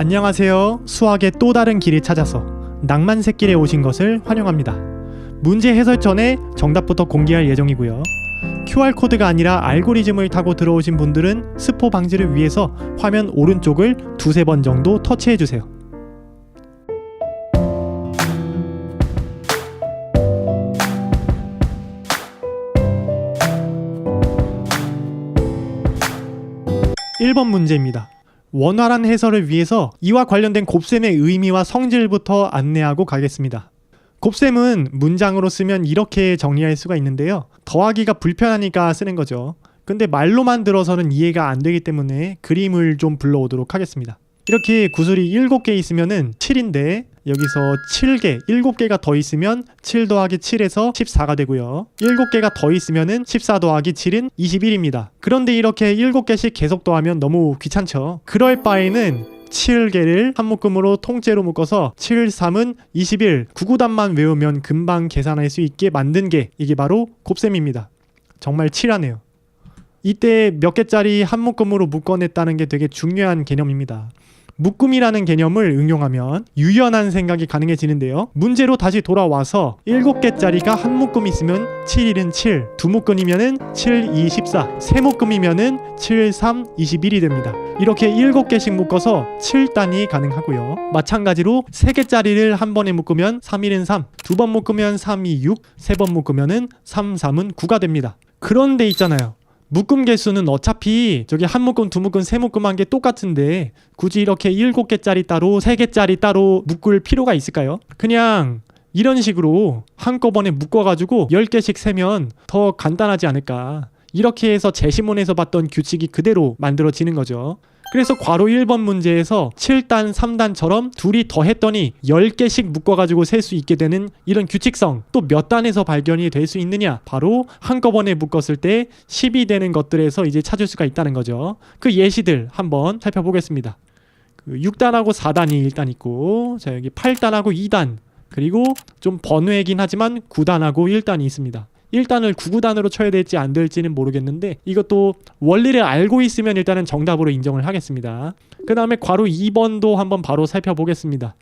안녕하세요. 수학의 또 다른 길을 찾아서 낭만새길에 오신 것을 환영합니다. 문제 해설 전에 정답부터 공개할 예정이고요. QR코드가 아니라 알고리즘을 타고 들어오신 분들은 스포 방지를 위해서 화면 오른쪽을 두세 번 정도 터치해주세요. (1번) 문제입니다. 원활한 해설을 위해서 이와 관련된 곱셈의 의미와 성질부터 안내하고 가겠습니다. 곱셈은 문장으로 쓰면 이렇게 정리할 수가 있는데요. 더하기가 불편하니까 쓰는 거죠. 근데 말로만 들어서는 이해가 안 되기 때문에 그림을 좀 불러오도록 하겠습니다. 이렇게 구슬이 7개 있으면은 7인데 여기서 7개, 7개가 더 있으면 7 더하기 7에서 14가 되고요. 7개가 더 있으면은 14 더하기 7은 21입니다. 그런데 이렇게 7개씩 계속 더하면 너무 귀찮죠. 그럴 바에는 7개를 한 묶음으로 통째로 묶어서 7, 3은 21, 구구단만 외우면 금방 계산할 수 있게 만든 게 이게 바로 곱셈입니다. 정말 칠하네요. 이때 몇 개짜리 한 묶음으로 묶어냈다는 게 되게 중요한 개념입니다. 묶음이라는 개념을 응용하면 유연한 생각이 가능해지는데요. 문제로 다시 돌아와서 7개짜리가 한 묶음 있으면 7, 1은 7, 두 묶음이면은 7, 2, 14, 세 묶음이면은 7, 3, 21이 됩니다. 이렇게 7개씩 묶어서 7단이 가능하고요. 마찬가지로 3개짜리를 한 번에 묶으면 3, 1은 3, 두 번 묶으면 3, 2, 6, 세 번 묶으면은 3, 3은 9가 됩니다. 그런데 있잖아요. 묶음 개수는 어차피 저기 한 묶음, 두 묶음, 세 묶음 한 게 똑같은데 굳이 이렇게 7개짜리 따로 3개짜리 따로 묶을 필요가 있을까요? 그냥 이런 식으로 한꺼번에 묶어가지고 10개씩 세면 더 간단하지 않을까. 이렇게 해서 제시문에서 봤던 규칙이 그대로 만들어지는 거죠. 그래서 괄호 1번 문제에서 7단, 3단처럼 둘이 더했더니 10개씩 묶어가지고 셀 수 있게 되는 이런 규칙성 또 몇 단에서 발견이 될 수 있느냐? 바로 한꺼번에 묶었을 때 10이 되는 것들에서 이제 찾을 수가 있다는 거죠. 그 예시들 한번 살펴보겠습니다. 6단하고 4단이 일단 있고, 자 여기 8단하고 2단, 그리고 좀 번외이긴 하지만 9단하고 1단이 있습니다. 1단을 9구단으로 쳐야 될지 안 될지는 모르겠는데 이것도 원리를 알고 있으면 일단은 정답으로 인정을 하겠습니다. 그 다음에 괄호 2번도 한번 바로 살펴보겠습니다.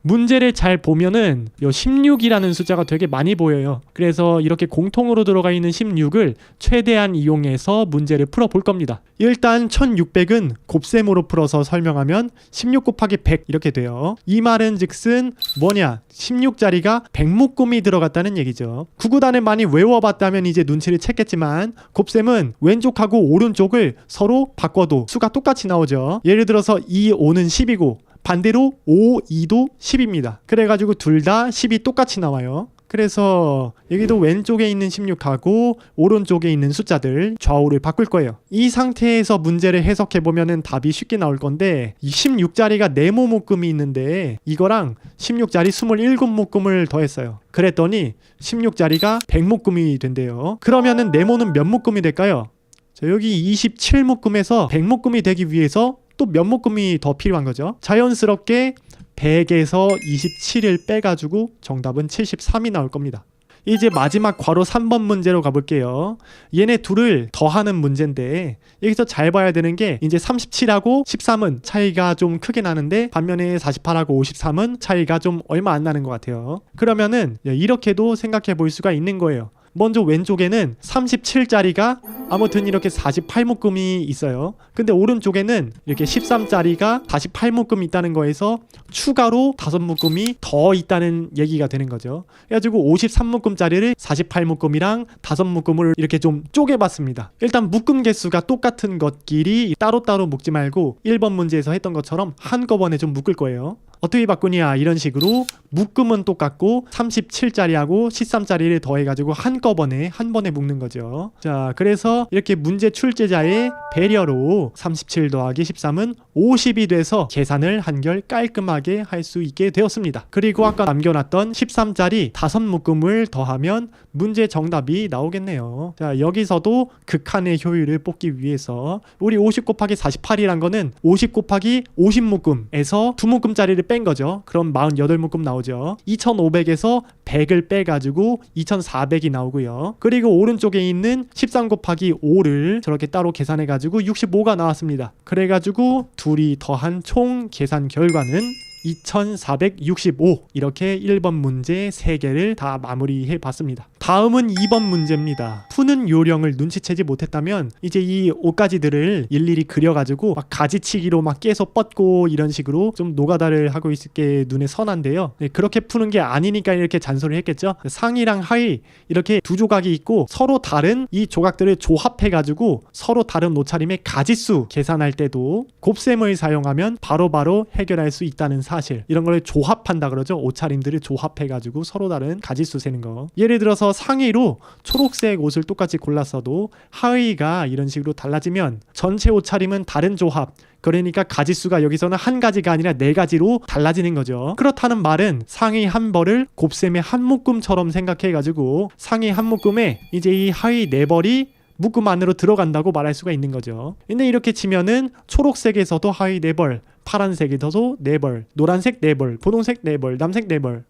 문제를 잘 보면은 요 16이라는 숫자가 되게 많이 보여요. 그래서 이렇게 공통으로 들어가 있는 16을 최대한 이용해서 문제를 풀어볼 겁니다. 일단 1600은 곱셈으로 풀어서 설명하면 16 곱하기 100 이렇게 돼요. 이 말은 즉슨 뭐냐? 16자리가 100묶음이 들어갔다는 얘기죠. 9구단을 많이 외워봤다면 이제 눈치를 챘겠지만 곱셈은 왼쪽하고 오른쪽을 서로 바꿔도 수가 똑같이 나오죠. 예를 들어서 2, 5는 10이고 반대로 5, 2도 10입니다. 그래가지고 둘 다 10이 똑같이 나와요. 그래서 여기도 왼쪽에 있는 16하고 오른쪽에 있는 숫자들 좌우를 바꿀 거예요. 이 상태에서 문제를 해석해보면 답이 쉽게 나올 건데 이 16자리가 네모 묶음이 있는데 이거랑 16자리 27묶음을 더했어요. 그랬더니 16자리가 100묶음이 된대요. 그러면은 네모는 몇 묶음이 될까요? 자, 여기 27묶음에서 100묶음이 되기 위해서 또 몇 묶음이 더 필요한 거죠. 자연스럽게 100에서 27을 빼가지고 정답은 73이 나올 겁니다. 이제 마지막 괄호 3번 문제로 가볼게요. 얘네 둘을 더하는 문제인데 여기서 잘 봐야 되는 게 이제 37하고 13은 차이가 좀 크게 나는데 반면에 48하고 53은 차이가 좀 얼마 안 나는 것 같아요. 그러면은 이렇게도 생각해 볼 수가 있는 거예요. 먼저 왼쪽에는 37짜리가 아무튼 이렇게 48묶음이 있어요. 근데 오른쪽에는 이렇게 13짜리가 48묶음이 있다는 거에서 추가로 5묶음이 더 있다는 얘기가 되는 거죠. 그래가지고 53묶음짜리를 48묶음이랑 5묶음을 이렇게 좀 쪼개봤습니다. 일단 묶음 개수가 똑같은 것끼리 따로따로 묶지 말고 1번 문제에서 했던 것처럼 한꺼번에 좀 묶을 거예요. 어떻게 바꾸냐? 이런 식으로 묶음은 똑같고 37짜리하고 13짜리를 더해가지고 한꺼번에 한 번에 묶는 거죠. 자, 그래서 이렇게 문제 출제자의 배려로 37 더하기 13은 50이 돼서 계산을 한결 깔끔하게 할 수 있게 되었습니다. 그리고 아까 남겨놨던 13짜리 5묶음을 더하면 문제 정답이 나오겠네요. 자, 여기서도 극한의 효율을 뽑기 위해서 우리 50 곱하기 48이란 거는 50 곱하기 50묶음에서 2묶음짜리를 뺀 거죠. 그럼 48묶음 나오죠. 2500에서 100을 빼가지고 2400이 나오고요. 그리고 오른쪽에 있는 13 곱하기 5를 저렇게 따로 계산해가지고 65가 나왔습니다. 그래가지고 둘이 더한 총 계산 결과는 2465. 이렇게 1번 문제 3개를 다 마무리해 봤습니다. 다음은 2번 문제입니다. 푸는 요령을 눈치채지 못했다면 이제 이 옷가지들을 일일이 그려가지고 막 가지치기로 막 깨서 뻗고 이런 식으로 좀 노가다를 하고 있을 게 눈에 선한데요. 네, 그렇게 푸는 게 아니니까 이렇게 잔소리를 했겠죠. 상의랑 하의 이렇게 두 조각이 있고 서로 다른 이 조각들을 조합해가지고 서로 다른 옷차림의 가지수 계산할 때도 곱셈을 사용하면 바로바로 해결할 수 있다는 사실, 이런 걸 조합한다 그러죠. 옷차림들을 조합해가지고 서로 다른 가지수 세는 거. 예를 들어서 상의로 초록색 옷을 똑같이 골랐어도 하의가 이런 식으로 달라지면 전체 옷차림은 다른 조합, 그러니까 가지수가 여기서는 한 가지가 아니라 4가지로 달라지는 거죠. 그렇다는 말은 상의 한 벌을 곱셈의 한 묶음처럼 생각해가지고 상의 한 묶음에 이제 이 하의 4벌이 묶음 안으로 들어간다고 말할 수가 있는 거죠. 근데 이렇게 치면은 초록색에서도 하의 4벌, 파란색에서도 4벌, 노란색 4벌, 분홍색 4벌, 남색 4벌.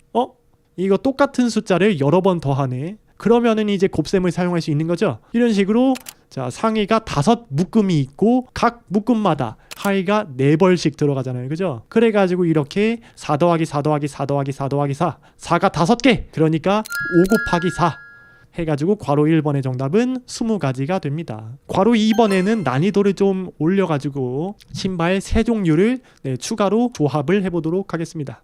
이거 똑같은 숫자를 여러 번 더하네. 그러면은 이제 곱셈을 사용할 수 있는 거죠. 이런 식으로 자, 상의가 5 묶음이 있고 각 묶음마다 하의가 4벌씩 들어가잖아요. 그죠? 그래가지고 이렇게 4 더하기 4 더하기 4 더하기 4 더하기 4, 4가 5개, 그러니까 5 곱하기 4 해가지고 괄호 1번의 정답은 20가지가 됩니다. 괄호 2번에는 난이도를 좀 올려가지고 신발 3종류를 추가로 조합을 해보도록 하겠습니다.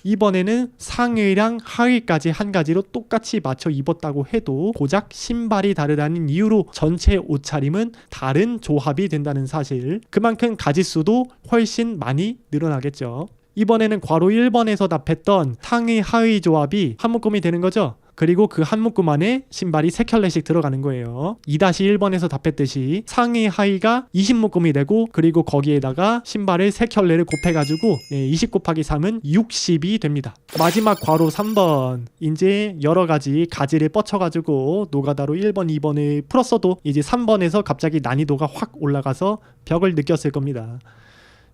이번에는 상의랑 하의까지 한 가지로 똑같이 맞춰 입었다고 해도 고작 신발이 다르다는 이유로 전체 옷차림은 다른 조합이 된다는 사실, 그만큼 가지수도 훨씬 많이 늘어나겠죠. 이번에는 괄호 1번에서 답했던 상의 하의 조합이 한 묶음이 되는 거죠. 그리고 그 한 묶음 안에 신발이 3켤레씩 들어가는 거예요. 2-1번에서 답했듯이 상의 하의가 20묶음이 되고 그리고 거기에다가 신발을 3켤레를 곱해가지고 20 곱하기 3은 60이 됩니다. 마지막 괄호 3번, 이제 여러가지 가지를 뻗쳐가지고 노가다로 1번, 2번을 풀었어도 이제 3번에서 갑자기 난이도가 확 올라가서 벽을 느꼈을 겁니다.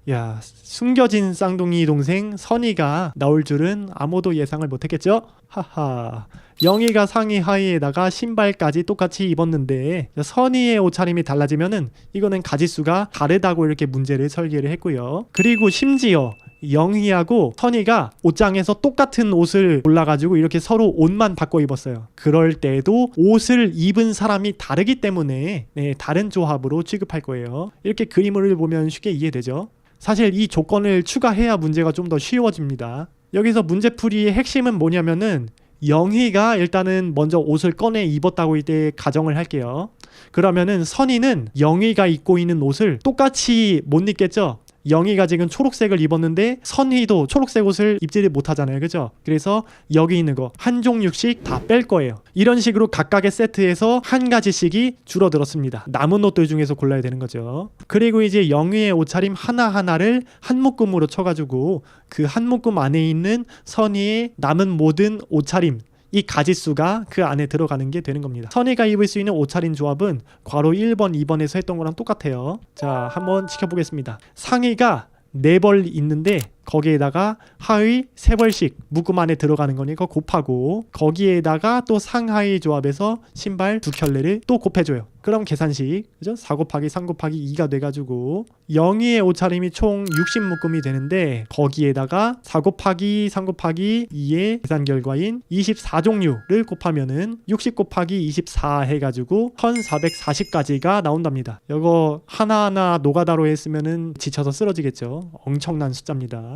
야, 숨겨진 쌍둥이 동생 선이가 나올 줄은 아무도 예상을 못했겠죠? 하하. 영희가 상의 하의에다가 신발까지 똑같이 입었는데 선이의 옷차림이 달라지면은 이거는 가지수가 다르다고 이렇게 문제를 설계를 했고요. 그리고 심지어 영희하고 선이가 옷장에서 똑같은 옷을 골라가지고 이렇게 서로 옷만 바꿔 입었어요. 그럴 때도 옷을 입은 사람이 다르기 때문에 다른 조합으로 취급할 거예요. 이렇게 그림을 보면 쉽게 이해되죠? 사실 이 조건을 추가해야 문제가 좀 더 쉬워집니다. 여기서 문제풀이의 핵심은 뭐냐면은 영희가 일단은 먼저 옷을 꺼내 입었다고 이때 가정을 할게요. 그러면은 선이는 영희가 입고 있는 옷을 똑같이 못 입겠죠? 영희가 지금 초록색을 입었는데 선희도 초록색 옷을 입지를 못하잖아요. 그죠? 그래서 여기 있는 거 한 종류씩 다 뺄 거예요. 이런 식으로 각각의 세트에서 한 가지씩이 줄어들었습니다. 남은 옷들 중에서 골라야 되는 거죠. 그리고 이제 영희의 옷차림 하나하나를 한 묶음으로 쳐가지고 그 한 묶음 안에 있는 선희의 남은 모든 옷차림, 이 가지수가 그 안에 들어가는 게 되는 겁니다. 선이가 입을 수 있는 옷차림 조합은 괄호 1번, 2번에서 했던 거랑 똑같아요. 자, 한번 지켜보겠습니다. 상의가 4벌 있는데 거기에다가 하의 3벌씩 묶음 안에 들어가는 거니까 곱하고 거기에다가 또 상하의 조합에서 신발 2켤레를 또 곱해줘요. 그럼 계산식, 그죠? 4 곱하기 3 곱하기 2가 돼가지고 영희의 옷차림이 총 60묶음이 되는데 거기에다가 4 곱하기 3 곱하기 2의 계산 결과인 24종류를 곱하면은 60 곱하기 24 해가지고 1440가지가 나온답니다. 이거 하나하나 노가다로 했으면은 지쳐서 쓰러지겠죠. 엄청난 숫자입니다.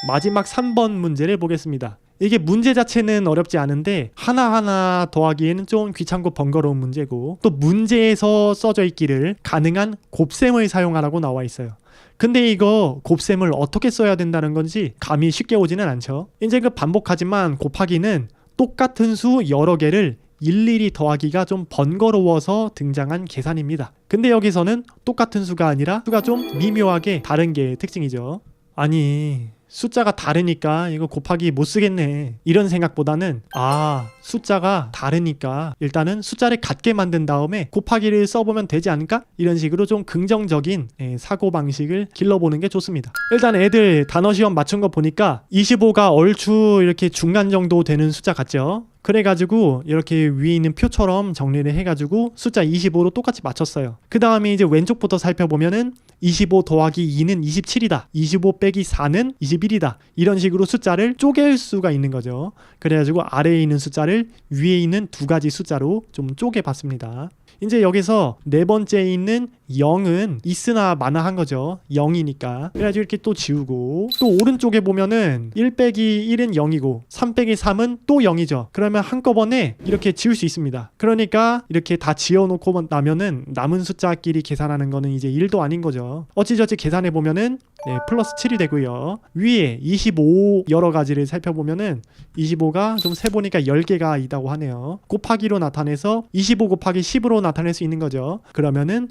마지막 3번 문제를 보겠습니다. 이게 문제 자체는 어렵지 않은데 하나하나 더하기에는 좀 귀찮고 번거로운 문제고, 또 문제에서 써져 있기를 가능한 곱셈을 사용하라고 나와 있어요. 근데 이거 곱셈을 어떻게 써야 된다는 건지 감이 쉽게 오지는 않죠. 이제 그 반복하지만 곱하기는 똑같은 수 여러 개를 일일이 더하기가 좀 번거로워서 등장한 계산입니다. 근데 여기서는 똑같은 수가 아니라 수가 좀 미묘하게 다른 게 특징이죠. 아니, 숫자가 다르니까 이거 곱하기 못 쓰겠네, 이런 생각보다는 숫자가 다르니까 일단은 숫자를 같게 만든 다음에 곱하기를 써보면 되지 않을까? 이런 식으로 좀 긍정적인 사고방식을 길러보는 게 좋습니다. 일단 애들 단어 시험 맞춘 거 보니까 25가 얼추 이렇게 중간 정도 되는 숫자 같죠? 그래가지고 이렇게 위에 있는 표처럼 정리를 해가지고 숫자 25로 똑같이 맞췄어요. 그 다음에 이제 왼쪽부터 살펴보면은 25 더하기 2는 27이다. 25 빼기 4는 21이다. 이런 식으로 숫자를 쪼갤 수가 있는 거죠. 그래가지고 아래에 있는 숫자를 위에 있는 두 가지 숫자로 좀 쪼개봤습니다. 이제 여기서 네 번째에 있는 0은 있으나 마나한 거죠. 0이니까. 그래가지고 이렇게 또 지우고, 또 오른쪽에 보면은 1 빼기 1은 0이고 3 빼기 3은 또 0이죠. 그러면 한꺼번에 이렇게 지울 수 있습니다. 그러니까 이렇게 다 지어놓고 나면은 남은 숫자끼리 계산하는 거는 이제 1도 아닌 거죠. 어찌저찌 계산해 보면은 플러스 7이 되고요. 위에 25 여러 가지를 살펴보면은 25가 좀 세보니까 10개가 있다고 하네요. 곱하기로 나타내서 25 곱하기 10으로 나타낼 수 있는 거죠. 그러면은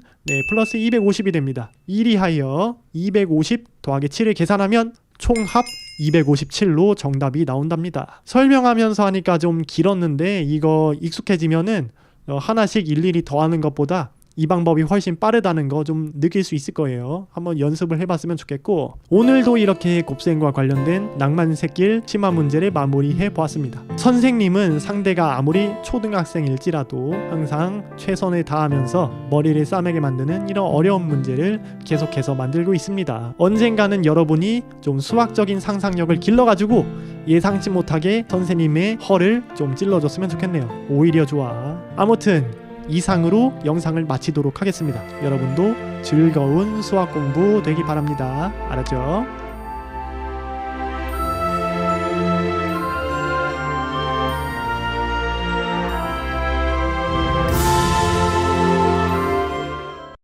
플러스 250이 됩니다. 1이 하여 250 더하기 7을 계산하면 총합 257로 정답이 나온답니다. 설명하면서 하니까 좀 길었는데 이거 익숙해지면은 하나씩 일일이 더하는 것보다 이 방법이 훨씬 빠르다는 거 좀 느낄 수 있을 거예요. 한번 연습을 해봤으면 좋겠고, 오늘도 이렇게 곱셈과 관련된 낭만새길 치마 문제를 마무리해 보았습니다. 선생님은 상대가 아무리 초등학생일지라도 항상 최선을 다하면서 머리를 싸매게 만드는 이런 어려운 문제를 계속해서 만들고 있습니다. 언젠가는 여러분이 좀 수학적인 상상력을 길러가지고 예상치 못하게 선생님의 허를 좀 찔러줬으면 좋겠네요. 오히려 좋아. 아무튼 이상으로 영상을 마치도록 하겠습니다. 여러분도 즐거운 수학 공부 되기 바랍니다. 알았죠?